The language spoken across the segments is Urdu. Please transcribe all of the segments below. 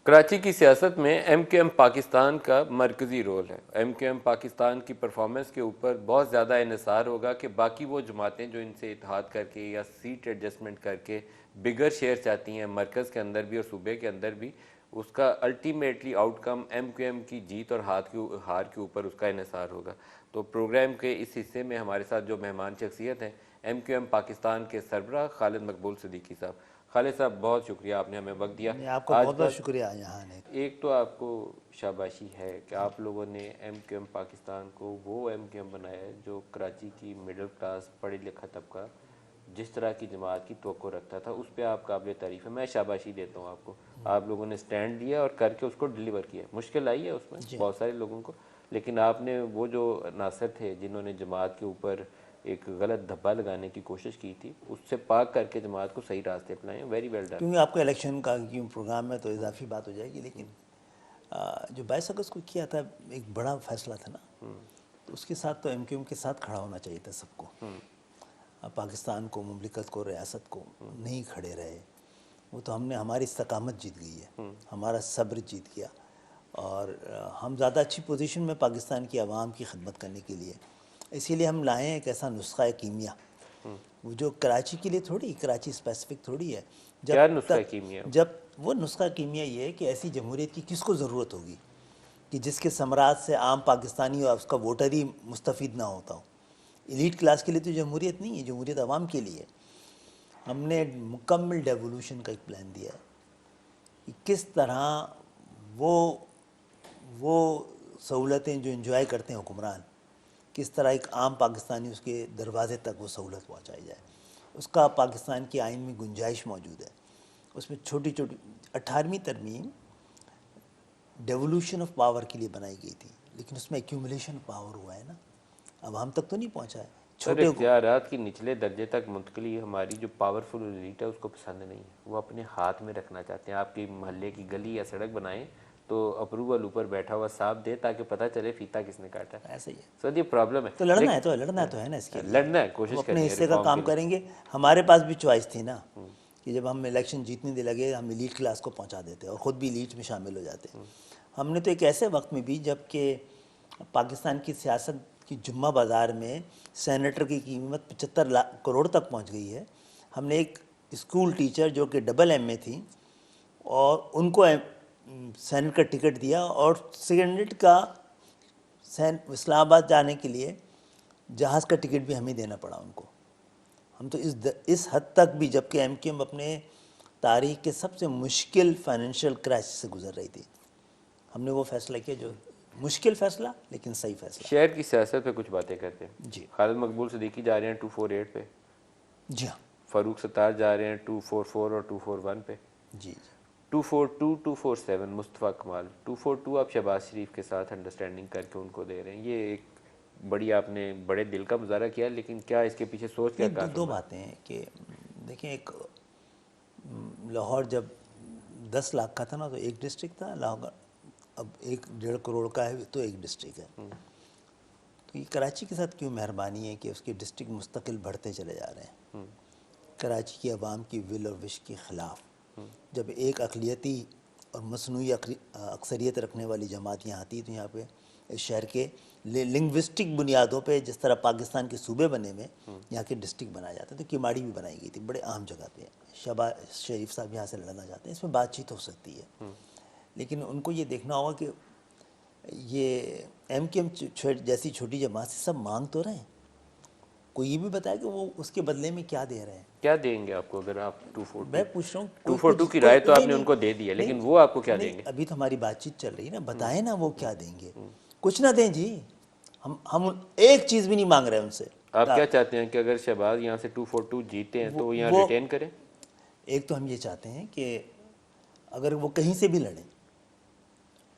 کراچی کی سیاست میں ایم کیو ایم پاکستان کا مرکزی رول ہے. ایم کیو ایم پاکستان کی پرفارمنس کے اوپر بہت زیادہ انحصار ہوگا کہ باقی وہ جماعتیں جو ان سے اتحاد کر کے یا سیٹ ایڈجسٹمنٹ کر کے بگر شیئر چاہتی ہیں مرکز کے اندر بھی اور صوبے کے اندر بھی، اس کا ultimately outcome M Q M کی جیت اور ہار کے اوپر اس کا انحصار ہوگا. تو پروگرام کے اس حصے میں ہمارے ساتھ جو مہمان شخصیت ہیں ایم کیو ایم پاکستان کے سربراہ خالد مقبول صدیقی صاحب. خالد صاحب بہت شکریہ، آپ نے ہمیں وقت دیا. نہیں، آپ کا آج بہت کا بہت شکریہ یہاں آنے کا. ایک تو آپ کو شاباشی ہے کہ آپ لوگوں نے ایم کیو ایم پاکستان کو وہ ایم کیو ایم بنایا ہے جو کراچی کی مڈل کلاس پڑھی لکھا طبقہ جس طرح کی جماعت کی توقع رکھتا تھا، اس پہ آپ قابل تعریف ہے. میں شاباشی دیتا ہوں آپ کو. آپ لوگوں نے سٹینڈ لیا اور کر کے اس کو ڈیلیور کیا. مشکل آئی ہے اس میں جی بہت سارے لوگوں کو، لیکن آپ نے وہ جو عناصر تھے جنہوں نے جماعت کے اوپر ایک غلط دھبا لگانے کی کوشش کی تھی، اس سے پاک کر کے جماعت کو صحیح راستے پہ لائے ہیں. Very well done. کیونکہ آپ کا الیکشن کا کیوں پروگرام ہے تو اضافی بات ہو جائے گی، لیکن جو 22 اگست کو کیا تھا ایک بڑا فیصلہ تھا نا، تو اس کے ساتھ تو ایم کیو ایم کے ساتھ کھڑا ہونا چاہیے تھا سب کو. پاکستان کو، مملکت کو، ریاست کو نہیں کھڑے رہے. وہ تو ہم نے، ہماری استقامت جیت گئی ہے، ہمارا صبر جیت گیا، اور ہم زیادہ اچھی پوزیشن میں پاکستان کی عوام کی خدمت کرنے کے لیے. اسی لیے ہم لائے ہیں ایک ایسا نسخہ کیمیا، وہ جو کراچی کے لیے تھوڑی، کراچی اسپیسیفک تھوڑی ہے. کیا نسخہ کیمیا؟ جب وہ نسخہ کیمیا یہ ہے کہ ایسی جمہوریت کی کس کو ضرورت ہوگی کہ جس کے ثمرات سے عام پاکستانی اور اس کا ووٹر ہی مستفید نہ ہوتا ہو. ایلیٹ کلاس کے لیے تو جمہوریت نہیں ہے، جمہوریت عوام کے لیے. ہم نے مکمل ڈیولوشن کا ایک پلان دیا ہے کہ کس طرح وہ سہولتیں جو انجوائے کرتے ہیں حکمران، کس طرح ایک عام پاکستانی اس کے دروازے تک وہ سہولت پہنچائی جائے. اس کا پاکستان کے آئین میں گنجائش موجود ہے. اس میں چھوٹی چھوٹی 18ویں ترمیم ڈیولوشن آف پاور کے لیے بنائی گئی تھی، لیکن اس میں ایکیومولیشن پاور ہوا ہے نا، اب ہم تک تو نہیں پہنچا ہے. سر، چھوٹے کو اختیارات کی نچلے درجے تک منتقلی ہماری جو پاورفل ایلیٹ ہے اس کو پسند نہیں ہے. وہ اپنے ہاتھ میں رکھنا چاہتے ہیں. آپ کی محلے کی گلی یا سڑک بنائیں تو اپروول اوپر بیٹھا ہوا صاحب دے تاکہ پتہ چلے فیتا کس نے کاٹا. ایسا ہی ہے. سر یہ پرابلم ہے. تو لڑنا ہے نا اس کے لیے. لڑنا ہے، ہم کوشش اپنے کرنی ہے حصے کا ریفارم کام کے لیے. کریں گے. ہمارے پاس بھی چوائس تھی نا کہ جب ہم الیکشن جیتنے دے لگے ہم ایلیٹ کلاس کو پہنچا دیتے اور خود بھی ایلیٹ میں شامل ہو جاتے. ہم نے تو ایک ایسے وقت میں بھی جب کہ پاکستان کی سیاست کی جمعہ بازار میں سینیٹر کی قیمت 75 کروڑ تک پہنچ گئی ہے، ہم نے ایک اسکول ٹیچر جو کہ ڈبل ایم اے تھی اور ان کو سینٹ کا ٹکٹ دیا، اور سینٹ کا اسلام آباد جانے کے لیے جہاز کا ٹکٹ بھی ہمیں دینا پڑا ان کو. ہم تو اس حد تک بھی، جب کہ ایم کیو ایم اپنے تاریخ کے سب سے مشکل فائنینشیل کرائسس سے گزر رہی تھی، ہم نے وہ فیصلہ کیا جو مشکل فیصلہ لیکن صحیح فیصلہ. شہر کی سیاست پہ کچھ باتیں کرتے ہیں. جی خالد مقبول صدیقی جا رہے ہیں 248 پہ، جی ہاں فاروق ستار جا رہے ہیں 244 اور 241 پہ. جی 242 247 مصطفیٰ کمال. 242 آپ شہباز شریف کے ساتھ انڈرسٹینڈنگ کر کے ان کو دے رہے ہیں. یہ ایک بڑی، آپ نے بڑے دل کا مظاہرہ کیا، لیکن کیا اس کے پیچھے سوچ کیا کار دو باتیں ہیں کہ دیکھیں، ایک لاہور جب 10 لاکھ کا تھا نا تو ایک ڈسٹرکٹ تھا. لاہور اب 1.5 کروڑ کا ہے تو ایک ڈسٹرکٹ ہے. تو یہ کراچی کے ساتھ کیوں مہربانی ہے کہ اس کے ڈسٹرکٹ مستقل بڑھتے چلے جا رہے ہیں کراچی کی عوام کی ول اور وش کے خلاف. جب ایک اقلیتی اور مصنوعی اکثریت رکھنے والی جماعت یہاں آتی تو یہاں پہ اس شہر کے لنگوسٹک بنیادوں پہ جس طرح پاکستان کے صوبے بنے میں یہاں کے ڈسٹرکٹ بنایا جاتا ہے. تو کیماڑی بھی بنائی گئی تھی بڑے عام جگہ پہ. شہباز شریف صاحب یہاں سے لڑنا چاہتے ہیں، اس میں بات چیت ہو سکتی ہے، لیکن ان کو یہ دیکھنا ہوگا کہ یہ ایم کیو ایم جیسی چھوٹی جماعت سے سب مانگ تو رہے ہیں. کوئی یہ بھی بتایا کہ وہ اس کے بدلے میں کیا دے رہے ہیں. کیا دیں گے آپ کو اگر آپ 242؟ میں پوچھ رہا ہوں 242 کی رائے تو آپ نے ان کو دے دی ہے، لیکن وہ آپ کو کیا دیں گے؟ ابھی تو ہماری بات چیت چل رہی ہے نا. بتائیں نا وہ کیا دیں گے. کچھ نہ دیں جی، ہم ایک چیز بھی نہیں مانگ رہے ان سے. آپ کیا چاہتے ہیں کہ اگر شہباز یہاں سے 242 جیتے ہیں تو وہ یہاں ریٹین کریں؟ ایک تو ہم یہ چاہتے ہیں کہ اگر وہ کہیں سے بھی لڑیں،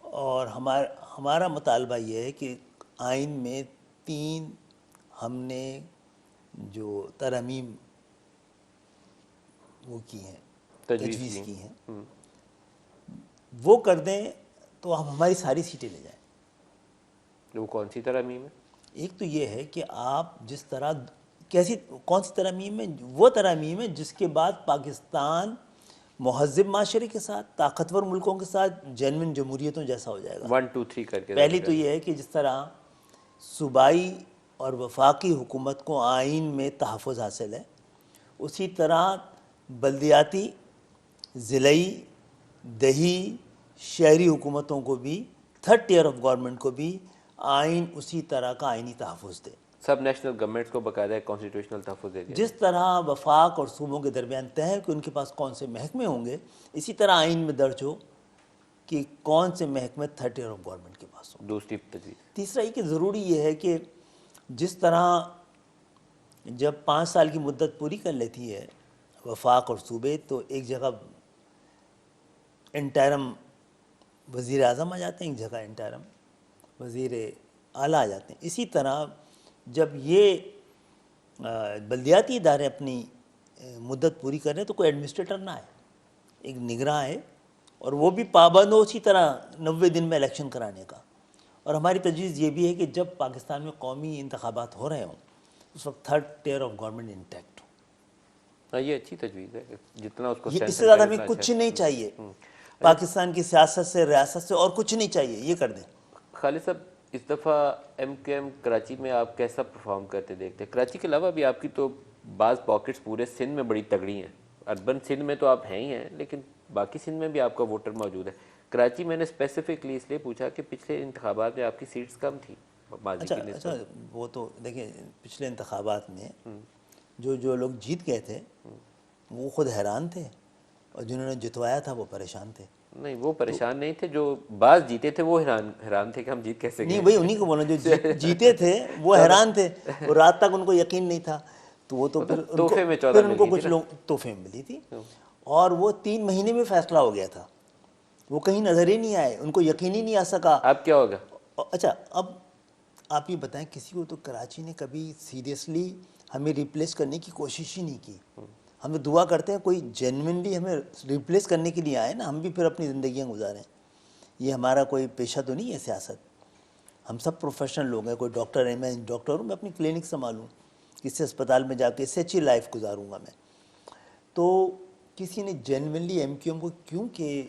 اور ہمارا مطالبہ یہ ہے کہ آئین میں 3 ہم نے جو ترامیم وہ کی ہیں، تجویز کی ہیں، وہ کر دیں تو ہم ہماری ساری سیٹیں لے جائیں. وہ کون سی ترامیم ہے؟ ایک تو یہ ہے کہ آپ جس طرح کون سی ترامیم ہے؟ وہ ترامیم ہے جس کے بعد پاکستان مہذب معاشرے کے ساتھ، طاقتور ملکوں کے ساتھ، جینوئن جمہوریتوں جیسا ہو جائے گا۔ 1 2 3 کر کے پہلی تو یہ ہے کہ جس طرح صوبائی اور وفاقی حکومت کو آئین میں تحفظ حاصل ہے، اسی طرح بلدیاتی، ضلعی، دیہی، شہری حکومتوں کو بھی، تھرڈ ٹیئر آف گورنمنٹ کو بھی آئین اسی طرح کا آئینی تحفظ دے۔ سب نیشنل گورنمنٹ کو باقاعدہ کانسٹیٹیوشنل تحفظ دے دیا۔ جس طرح وفاق اور صوبوں کے درمیان طے ہے کہ ان کے پاس کون سے محکمے ہوں گے، اسی طرح آئین میں درج ہو کہ کون سے محکمے تھرڈ ٹیئر آف گورنمنٹ کے پاس ہوں۔ دوسری تجویز تیسرا یہ کہ ضروری یہ ہے کہ جس طرح جب 5 سال کی مدت پوری کر لیتی ہے وفاق اور صوبے، تو ایک جگہ انٹرم وزیر اعظم آ جاتے ہیں، ایک جگہ انٹرم وزیر اعلیٰ آ جاتے ہیں۔ اسی طرح جب یہ بلدیاتی ادارے اپنی مدت پوری کر رہے ہیں تو کوئی ایڈمنسٹریٹر نہ آئے، ایک نگراں ہے، اور وہ بھی پابند ہو اسی طرح 90 دن میں الیکشن کرانے کا۔ اور ہماری تجویز یہ بھی ہے کہ جب پاکستان میں قومی انتخابات ہو رہے ہوں اس وقت third tier of government intact ہو۔ ہاں، یہ اچھی تجویز ہے کہ جتنا اس کو یہ اس سے زیادہ ہمیں کچھ نہیں چاہیے، پاکستان کی سیاست سے، ریاست سے اور کچھ نہیں چاہیے، یہ کر دیں۔ خالد صاحب، اس دفعہ ایم کیو ایم کراچی میں آپ کیسا پرفارم کرتے دیکھتے ہیں؟ کراچی کے علاوہ بھی آپ کی تو بعض پاکٹس پورے سندھ میں بڑی تگڑی ہیں، اربن سندھ میں تو آپ ہیں ہی ہیں، لیکن باقی سندھ میں بھی آپ کا ووٹر موجود ہے۔ کراچی میں نے اسپیسیفکلی اس لیے پوچھا کہ پچھلے انتخابات میں آپ کی سیٹس کم تھیں ماضی کی نسبت۔ اچھا وہ تو دیکھیں پچھلے انتخابات میں جو لوگ جیت گئے تھے وہ خود حیران تھے، اور جنہوں نے جتوایا تھا وہ پریشان تھے۔ نہیں، وہ پریشان نہیں تھے، جو بعض جیتے تھے وہ حیران تھے کہ ہم جیت کیسے گئے۔ نہیں بھائی، انہیں کو بولا جو جیتے تھے وہ حیران تھے، اور رات تک ان کو یقین نہیں تھا، تو وہ تو پھر ان کو کچھ لوگ تحفے میں ملی تھی، اور وہ 3 مہینے میں فیصلہ ہو گیا تھا، وہ کہیں نظر ہی نہیں آئے، ان کو یقین ہی نہیں آ سکا۔ اب کیا ہوگا؟ اچھا اب آپ یہ بتائیں، کسی کو تو کراچی نے کبھی سیریسلی ہمیں ریپلیس کرنے کی کوشش ہی نہیں کی۔ ہم تو دعا کرتے ہیں کوئی جینوئنلی ہمیں ریپلیس کرنے کے لیے آئے نا، ہم بھی پھر اپنی زندگیاں گزاریں۔ یہ ہمارا کوئی پیشہ تو نہیں ہے سیاست، ہم سب پروفیشنل لوگ ہیں۔ کوئی ڈاکٹر ہے، میں ڈاکٹر ہوں، میں اپنی کلینک سنبھالوں، کسی اسپتال میں جا کے اس سے اچھی لائف گزاروں گا میں۔ تو کسی نے جینوئنلی ایم کیو ایم کو کیوں کہ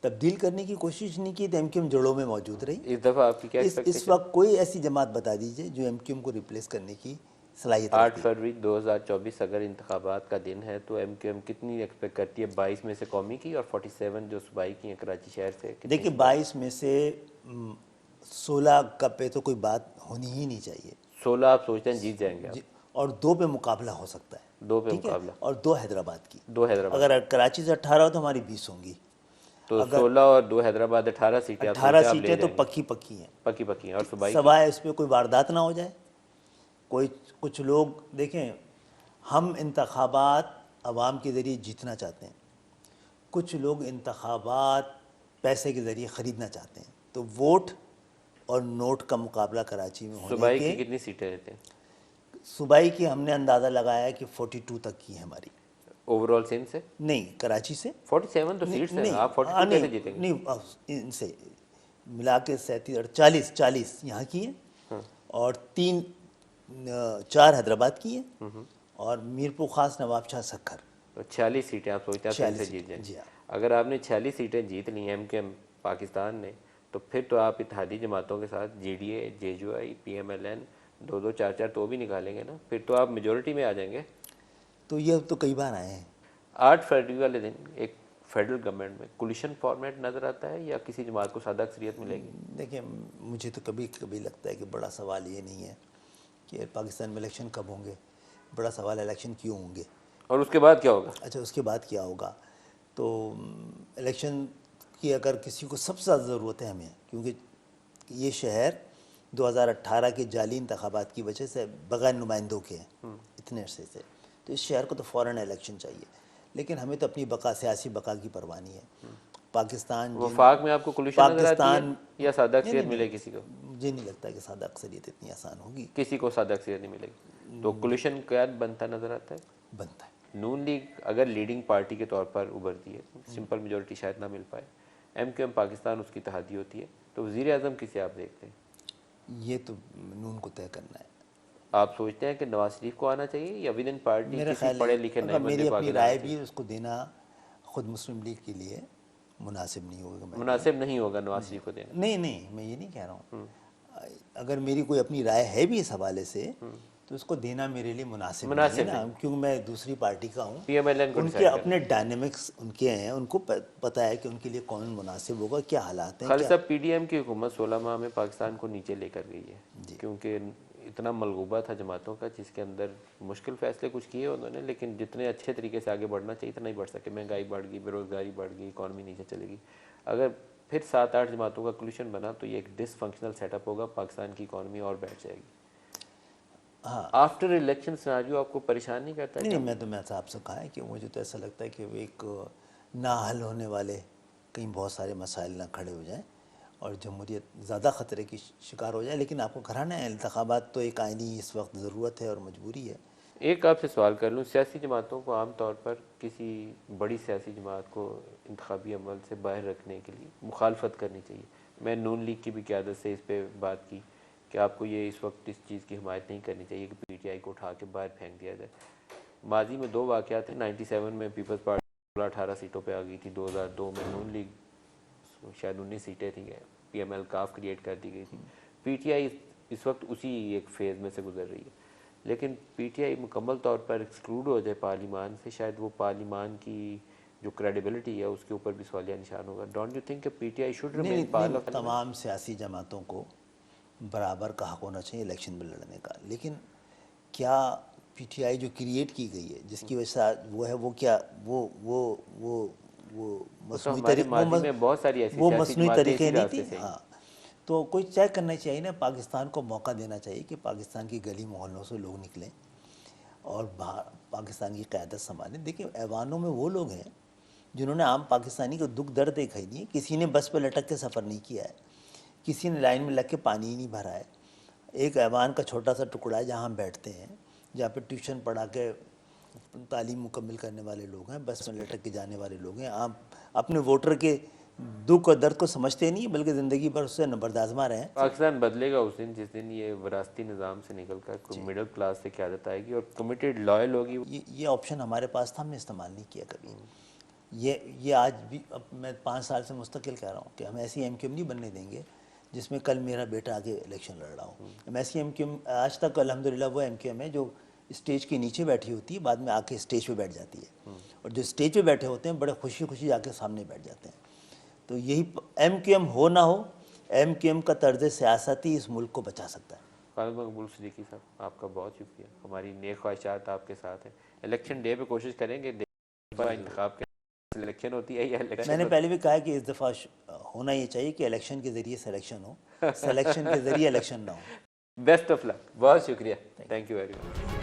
تبدیل کرنے کی کوشش نہیں کی، تو ایم کیو ایم جڑوں میں موجود رہی۔ اس دفعہ آپ کی کیا اس وقت کوئی ایسی جماعت بتا دیجئے جو ایم کیو ایم کو ریپلیس کرنے کی صلاحیت رکھتی 8 فروری 2024 اگر انتخابات کا دن ہے تو ایم کیو ایم کتنی ایکسپیکٹ کرتی ہے؟ 22 میں سے قومی کی اور 47 جو صوبائی کی ہیں کراچی شہر سے؟ دیکھیے 22 میں سے 16 کا پہ تو کوئی بات ہونی ہی نہیں چاہیے، 16 آپ سوچتے ہیں جیت جائیں گے آپ؟ اور 2 پہ مقابلہ ہو سکتا ہے، 2 پہ ٹھیک ہے، مقابلہ، اور 2 حیدرآباد کی۔ 2 حیدرآباد، اگر کراچی سے 18 ہو تو ہماری 20 ہوں گی، تو 16 اور 2 حیدرآباد 18 سیٹیں آپ 18 سوچتے ہیں آپ لے سیٹیں تو جائیں گے؟ پکی ہیں، پکی پکی ہیں۔ اور صوبائی سوائے اس پہ کوئی واردات نہ ہو جائے۔ کچھ لوگ دیکھیں، ہم انتخابات عوام کے ذریعے جیتنا چاہتے ہیں، کچھ لوگ انتخابات پیسے کے ذریعے خریدنا چاہتے ہیں، تو ووٹ اور نوٹ کا مقابلہ کراچی میں ہونے صوبائی کے۔ کی کتنی سیٹیں رہتے ہیں؟ صوبائی کی ہم نے اندازہ لگایا کہ 42 تک کی ہے ہماری۔ اوور آل سندھ سے نہیں، کراچی سے 47 تو سیٹس ہیں، آپ 42 کیسے جیتیں گے؟ نہیں، ان سے ملا کے 37 40 یہاں کی ہیں، اور 4 حیدرآباد کی ہیں، اور میرپور خاص، نواب شاہ، سکھر۔ تو 46 سیٹیں آپ سوچتے ہیں آپ سندھ سے جیت جائیں؟ اگر آپ نے 46 سیٹیں جیت لی ایم کیو ایم پاکستان نے، تو پھر تو آپ اتحادی جماعتوں کے ساتھ جے ڈی اے، جے جو آئی، پی ایم ایل این 2 4 تو بھی نکالیں گے نا، پھر تو آپ میجورٹی میں آ جائیں گے۔ تو یہ تو کئی بار آئے ہیں۔ 8 فروری والے دن ایک فیڈرل گورنمنٹ میں کولیشن فارمیٹ نظر آتا ہے یا کسی جماعت کو سادہ اکثریت ملے گی؟ دیکھیں مجھے تو کبھی لگتا ہے کہ بڑا سوال یہ نہیں ہے کہ پاکستان میں الیکشن کب ہوں گے، بڑا سوال الیکشن کیوں ہوں گے، اور اس کے بعد کیا ہوگا؟ اچھا اس کے بعد کیا ہوگا۔ تو الیکشن کی اگر کسی کو سب سے زیادہ ضرورت ہے ہمیں، کیونکہ یہ شہر 2018 کے جعلی انتخابات کی وجہ سے بغیر نمائندوں کے ہیں اتنے عرصے سے، تو اس شہر کو تو فوراً الیکشن چاہیے، لیکن ہمیں تو اپنی بقا، سیاسی بقا کی پرواہ نہیں ہے۔ پاکستان وفاق میں آپ کو کولیشن نظر آتی ہے یا سادہ اکثریت ملے کسی کو؟ مجھے نہیں لگتا کہ سادہ اکثریت اتنی آسان ہوگی، کسی کو سادہ اکثریت نہیں ملے گی، تو کولیشن کیا بنتا نظر آتا ہے؟ بنتا ہے۔ نون لیگ اگر لیڈنگ پارٹی کے طور پر ابھرتی ہے، سمپل میجورٹی شاید نہ مل پائے، ایم کیو ایم پاکستان اس کی اتحادی ہوتی ہے، تو وزیر اعظم کسے آپ دیکھتے ہیں؟ یہ تو نون کو طے کرنا ہے۔ آپ سوچتے ہیں کہ نواز شریف کو آنا چاہیے یا ود ان پارٹی میرا کسی خیال پڑھے ہے، لکھے نئے اگر بندے میری کو اپنی آگے لانا رائے چاہیے؟ بھی اس کو دینا خود مسلم لیگ کے لیے مناسب نہیں ہوگا. مناسب نہیں ہوگا نواز شریف کو دینا. نہیں میں یہ نہیں کہہ رہا ہوں. اگر میری کوئی اپنی رائے ہے بھی اس حوالے سے تو اس کو دینا میرے لیے مناسب نہیں ہے نا, کیونکہ میں دوسری پارٹی کا ہوں. ان کے اپنے ڈائنامکس ان کے ہیں, ان کو پتہ ہے کہ ان کے لیے کون مناسب ہوگا, کیا حالات ہیں. خالد صاحب, پی ڈی ایم کی حکومت 16 ماہ میں پاکستان کو نیچے لے کر گئی ہے, کیونکہ اتنا ملغوبہ تھا جماعتوں کا, جس کے اندر مشکل فیصلے کچھ کیے انہوں نے, لیکن جتنے اچھے طریقے سے آگے بڑھنا چاہیے تھا نہیں بڑھ سکے. مہنگائی بڑھ گئی, بے روزگاری بڑھ گئی, اکانومی نیچے چلے گی. اگر پھر 7-8 جماعتوں کا کلیوشن بنا تو یہ ایک ڈس فنکشنل سیٹ اپ ہوگا, پاکستان کی اکانومی اور بیٹھ جائے گی. آفٹر الیکشن سیناریو آپ کو پریشان نہیں کرتا؟ نہیں, میں تو آپ سے کہا ہے کہ مجھے تو ایسا لگتا ہے کہ وہ ایک نہ حل ہونے والے کہیں بہت سارے مسائل نہ کھڑے ہو جائیں اور جمہوریت زیادہ خطرے کی شکار ہو جائے. لیکن آپ کو کرانا ہے انتخابات, تو ایک آئینی اس وقت ضرورت ہے اور مجبوری ہے. ایک آپ سے سوال کر لوں, سیاسی جماعتوں کو عام طور پر کسی بڑی سیاسی جماعت کو انتخابی عمل سے باہر رکھنے کے لیے مخالفت کرنی چاہیے. میں نون لیگ کی بھی قیادت سے اس پہ بات کی کہ آپ کو یہ اس وقت اس چیز کی حمایت نہیں کرنی چاہیے کہ پی ٹی آئی کو اٹھا کے باہر پھینک دیا جائے. ماضی میں 2 واقعات تھے. 97 میں پیپلز پارٹی 18 سیٹوں پہ آ گئی تھی. 2002 میں نون لیگ شاید 19 سیٹیں تھیں, پی ایم ایل کاف کریٹ کر دی گئی تھی. پی ٹی آئی اس وقت اسی ایک فیز میں سے گزر رہی ہے. لیکن پی ٹی آئی مکمل طور پر ایکسکلوڈ ہو جائے پارلیمان سے, شاید وہ پارلیمان کی جو کریڈیبلٹی ہے اس کے اوپر بھی سوالیہ نشان ہوگا. ڈونٹ یو تھنک کہ P T I should remain part of? تمام سیاسی جماعتوں کو برابر کا حق ہونا چاہیے الیکشن میں لڑنے کا. لیکن کیا پی ٹی آئی جو کریٹ کی گئی ہے, جس کی وجہ سے وہ ہے, وہ کیا وہ مصنوعی طریقے نہیں تھی؟ ہاں, تو کوئی چیک کرنا چاہیے نا. پاکستان کو موقع دینا چاہیے کہ پاکستان کی گلی محلوں سے لوگ نکلیں اور پاکستان کی قیادت سنبھالیں. دیکھیں, ایوانوں میں وہ لوگ ہیں جنہوں نے عام پاکستانی کو دکھ درد دیکھا ہی نہیں ہے. کسی نے بس پہ لٹک کے سفر نہیں کیا ہے, کسی نے لائن میں لگ کے پانی ہی نہیں بھرا ہے. ایک ایوان کا چھوٹا سا ٹکڑا ہے جہاں ہم بیٹھتے ہیں, جہاں پہ ٹیوشن پڑھا کے تعلیم مکمل کرنے والے لوگ ہیں, بس میں لٹک کے جانے والے لوگ ہیں. آپ اپنے ووٹر کے دکھ اور درد کو سمجھتے نہیں, بلکہ زندگی بھر اس سے بردازمہ رہے ہیں. پاکستان بدلے گا اس دن جس دن یہ وراثتی نظام سے نکل کر مڈل کلاس سے قیادت آئے گی اور کمیٹیڈ لائل ہوگی. یہ آپشن ہمارے پاس تھا, ہم نے استعمال نہیں کیا کبھی. یہ آج بھی میں 5 سال سے مستقل کہہ رہا ہوں کہ ہم ایسی ایم کیو ایم نہیں بننے دیں گے جس میں کل میرا بیٹا آگے الیکشن لڑ رہا ہوں. ہم ایسی ایم کیو ایم, آج تک الحمدللہ وہ ایم کیو ایم ہے جو اسٹیج کے نیچے بیٹھی ہوتی ہے, بعد میں آ کے اسٹیج پہ بیٹھ جاتی ہے, اور جو اسٹیج پہ بیٹھے ہوتے ہیں بڑے خوشی خوشی آ کے سامنے بیٹھ جاتے ہیں. تو یہی ایم کیو ایم ہو نہ ہو, ایم کیو ایم کا طرز سیاست ہی اس ملک کو بچا سکتا ہے. خالد مقبول صدیقی صاحب, آپ کا بہت شکریہ. ہماری نیک خواہشات آپ کے ساتھ ہیں. الیکشن ڈے پہ کوشش کریں گے انتخاب کے الیکشن ہوتی ہے یا الیکشن. میں نے پہلے بھی کہا کہ اس دفعہ ہونا یہ چاہیے کہ الیکشن کے ذریعے سلیکشن ہو, سلیکشن کے ذریعے الیکشن نہ ہو. بیسٹ آف لک. بہت شکریہ. Thank you very much.